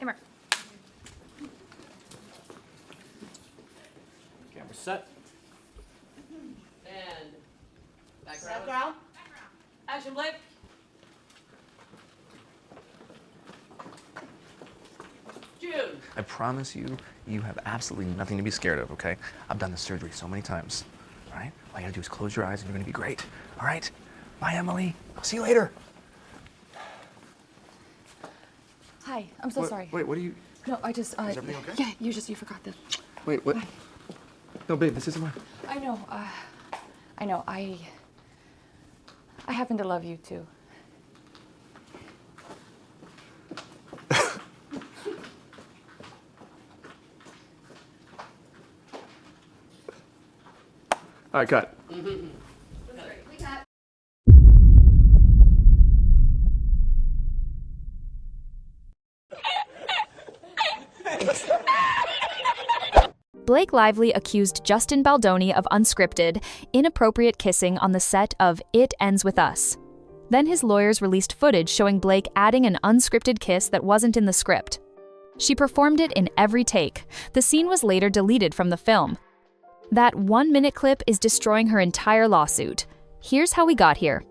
Camera. Camera set. And background. Action, Blake. June. I promise you, you have absolutely nothing to be scared of, okay? I've done this surgery so many times, all right? All you gotta do is close your eyes and you're gonna be great, all right? Bye, Emily. I'll see you later. Hi, I'm so sorry. Wait, what are you... No, I just, Is everything okay? Yeah, you forgot the... Wait, what? No, babe, this isn't mine. I know, I happen to love you too. All right, cut. Blake Lively accused Justin Baldoni of unscripted, inappropriate kissing on the set of It Ends With Us. Then his lawyers released footage showing Blake adding an unscripted kiss that wasn't in the script. She performed it in every take. The scene was later deleted from the film. That 1-minute clip is destroying her entire lawsuit. Here's how we got here.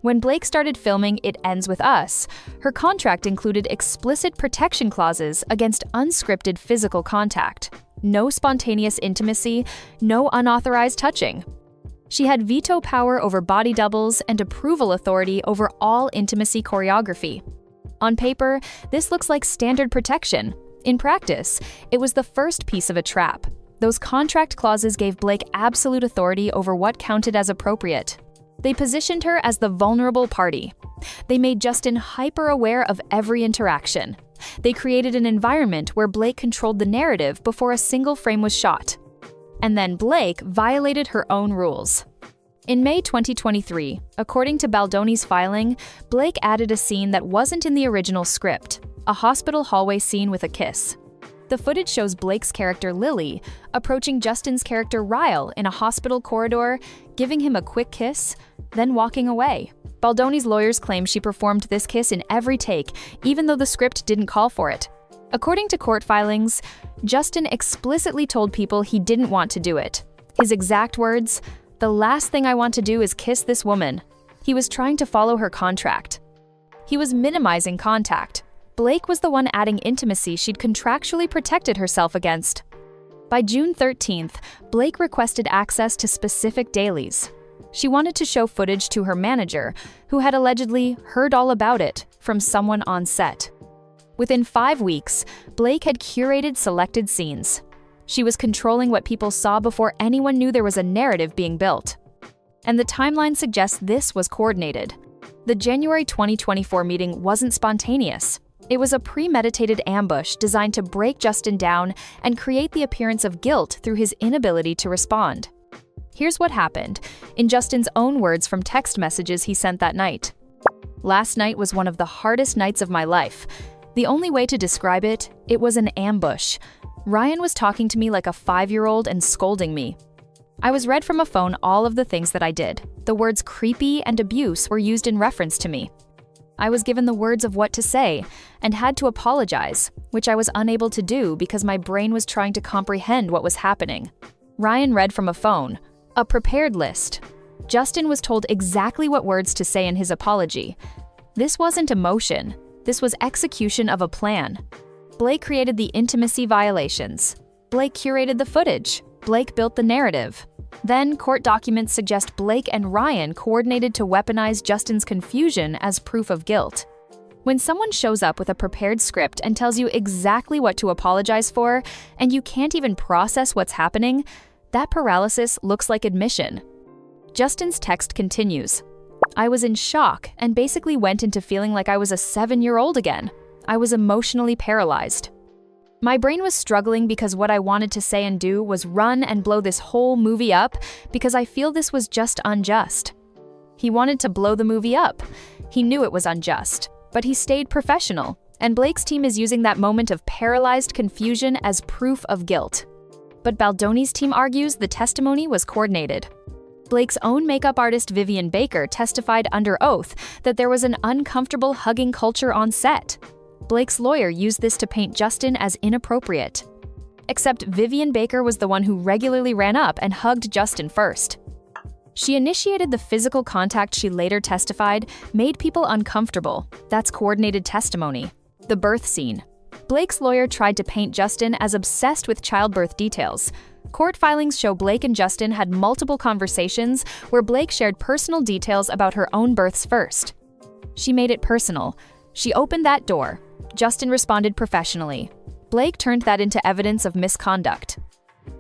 When Blake started filming It Ends With Us, her contract included explicit protection clauses against unscripted physical contact. No spontaneous intimacy, no unauthorized touching. She had veto power over body doubles and approval authority over all intimacy choreography. On paper, this looks like standard protection. In practice, it was the first piece of a trap. Those contract clauses gave Blake absolute authority over what counted as appropriate. They positioned her as the vulnerable party. They made Justin hyper-aware of every interaction. They created an environment where Blake controlled the narrative before a single frame was shot. And then Blake violated her own rules. In May 2023, according to Baldoni's filing, Blake added a scene that wasn't in the original script, a hospital hallway scene with a kiss. The footage shows Blake's character Lily approaching Justin's character Ryle in a hospital corridor, giving him a quick kiss, then walking away. Baldoni's lawyers claim she performed this kiss in every take, even though the script didn't call for it. According to court filings, Justin explicitly told people he didn't want to do it. His exact words, "The last thing I want to do is kiss this woman." He was trying to follow her contract. He was minimizing contact. Blake was the one adding intimacy she'd contractually protected herself against. By June 13th, Blake requested access to specific dailies. She wanted to show footage to her manager, who had allegedly heard all about it from someone on set. Within 5 weeks, Blake had curated selected scenes. She was controlling what people saw before anyone knew there was a narrative being built. And the timeline suggests this was coordinated. The January 2024 meeting wasn't spontaneous. It was a premeditated ambush designed to break Justin down and create the appearance of guilt through his inability to respond. Here's what happened, in Justin's own words from text messages he sent that night. "Last night was one of the hardest nights of my life. The only way to describe it, it was an ambush. Ryan was talking to me like a 5-year-old and scolding me. I was read from a phone all of the things that I did. The words creepy and abuse were used in reference to me. I was given the words of what to say and had to apologize, which I was unable to do because my brain was trying to comprehend what was happening. Ryan read from a phone, a prepared list. Justin was told exactly what words to say in his apology. This wasn't emotion. This was execution of a plan. Blake created the intimacy violations. Blake curated the footage. Blake built the narrative. Then, court documents suggest Blake and Ryan coordinated to weaponize Justin's confusion as proof of guilt. When someone shows up with a prepared script and tells you exactly what to apologize for, and you can't even process what's happening, that paralysis looks like admission. Justin's text continues. "I was in shock and basically went into feeling like I was a 7-year-old again. I was emotionally paralyzed. My brain was struggling because what I wanted to say and do was run and blow this whole movie up because I feel this was just unjust." He wanted to blow the movie up. He knew it was unjust, but he stayed professional, and Blake's team is using that moment of paralyzed confusion as proof of guilt. But Baldoni's team argues the testimony was coordinated. Blake's own makeup artist Vivian Baker testified under oath that there was an uncomfortable hugging culture on set. Blake's lawyer used this to paint Justin as inappropriate. Except Vivian Baker was the one who regularly ran up and hugged Justin first. She initiated the physical contact she later testified made people uncomfortable. That's coordinated testimony. The birth scene. Blake's lawyer tried to paint Justin as obsessed with childbirth details. Court filings show Blake and Justin had multiple conversations where Blake shared personal details about her own births first. She made it personal. She opened that door. Justin responded professionally. Blake turned that into evidence of misconduct.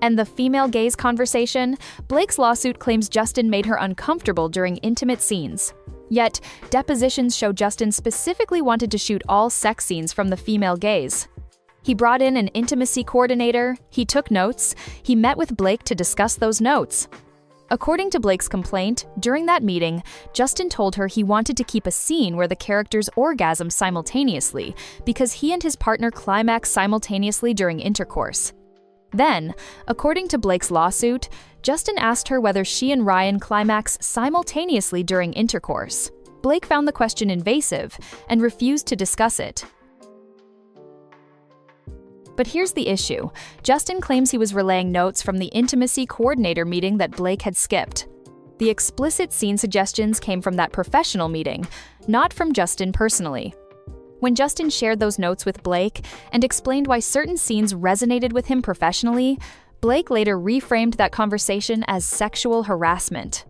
And the female gaze conversation? Blake's lawsuit claims Justin made her uncomfortable during intimate scenes. Yet, depositions show Justin specifically wanted to shoot all sex scenes from the female gaze. He brought in an intimacy coordinator, he took notes, he met with Blake to discuss those notes. According to Blake's complaint, during that meeting, Justin told her he wanted to keep a scene where the characters orgasm simultaneously because he and his partner climax simultaneously during intercourse. Then, according to Blake's lawsuit, Justin asked her whether she and Ryan climax simultaneously during intercourse. Blake found the question invasive and refused to discuss it. But here's the issue. Justin claims he was relaying notes from the intimacy coordinator meeting that Blake had skipped. The explicit scene suggestions came from that professional meeting, not from Justin personally. When Justin shared those notes with Blake and explained why certain scenes resonated with him professionally, Blake later reframed that conversation as sexual harassment.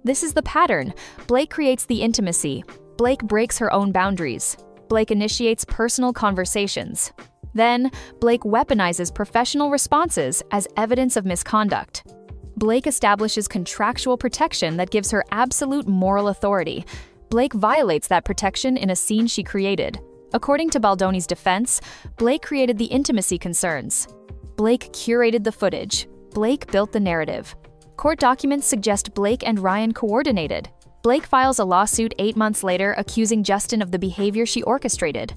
This is the pattern. Blake creates the intimacy. Blake breaks her own boundaries. Blake initiates personal conversations. Then, Blake weaponizes professional responses as evidence of misconduct. Blake establishes contractual protection that gives her absolute moral authority. Blake violates that protection in a scene she created. According to Baldoni's defense, Blake created the intimacy concerns. Blake curated the footage. Blake built the narrative. Court documents suggest Blake and Ryan coordinated. Blake files a lawsuit 8 months later accusing Justin of the behavior she orchestrated.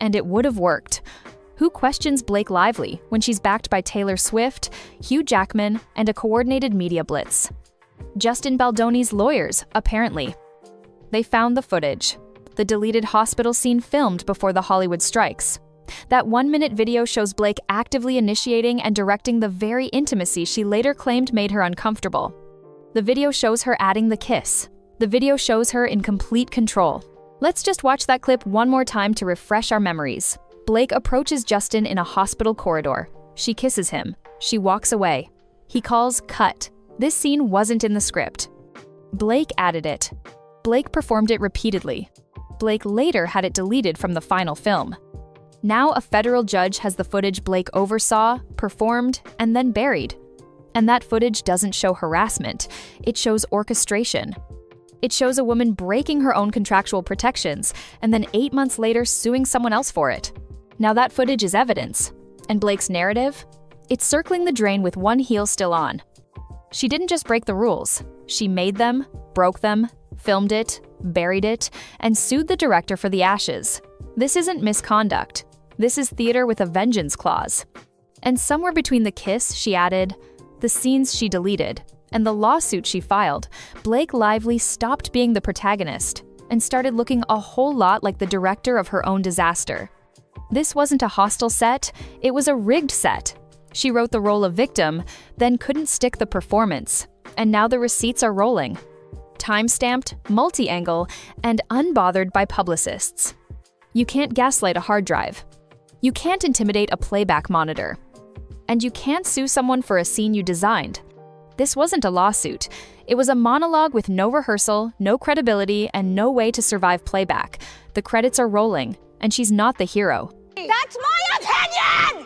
And it would have worked. Who questions Blake Lively when she's backed by Taylor Swift, Hugh Jackman, and a coordinated media blitz? Justin Baldoni's lawyers, apparently. They found the footage. The deleted hospital scene filmed before the Hollywood strikes. That 1-minute video shows Blake actively initiating and directing the very intimacy she later claimed made her uncomfortable. The video shows her adding the kiss. The video shows her in complete control. Let's just watch that clip one more time to refresh our memories. Blake approaches Justin in a hospital corridor. She kisses him. She walks away. He calls cut. This scene wasn't in the script. Blake added it. Blake performed it repeatedly. Blake later had it deleted from the final film. Now a federal judge has the footage Blake oversaw, performed, and then buried. And that footage doesn't show harassment. It shows orchestration. It shows a woman breaking her own contractual protections and then 8 months later suing someone else for it. Now that footage is evidence. And Blake's narrative? It's circling the drain with one heel still on. She didn't just break the rules. She made them, broke them, filmed it, buried it, and sued the director for the ashes. This isn't misconduct. This is theater with a vengeance clause. And somewhere between the kiss she added, the scenes she deleted, and the lawsuit she filed, Blake Lively stopped being the protagonist and started looking a whole lot like the director of her own disaster. This wasn't a hostile set, it was a rigged set. She wrote the role of victim, then couldn't stick the performance, and now the receipts are rolling. Time-stamped, multi-angle, and unbothered by publicists. You can't gaslight a hard drive. You can't intimidate a playback monitor. And you can't sue someone for a scene you designed. This wasn't a lawsuit. It was a monologue with no rehearsal, no credibility, and no way to survive playback. The credits are rolling, and she's not the hero. That's my opinion!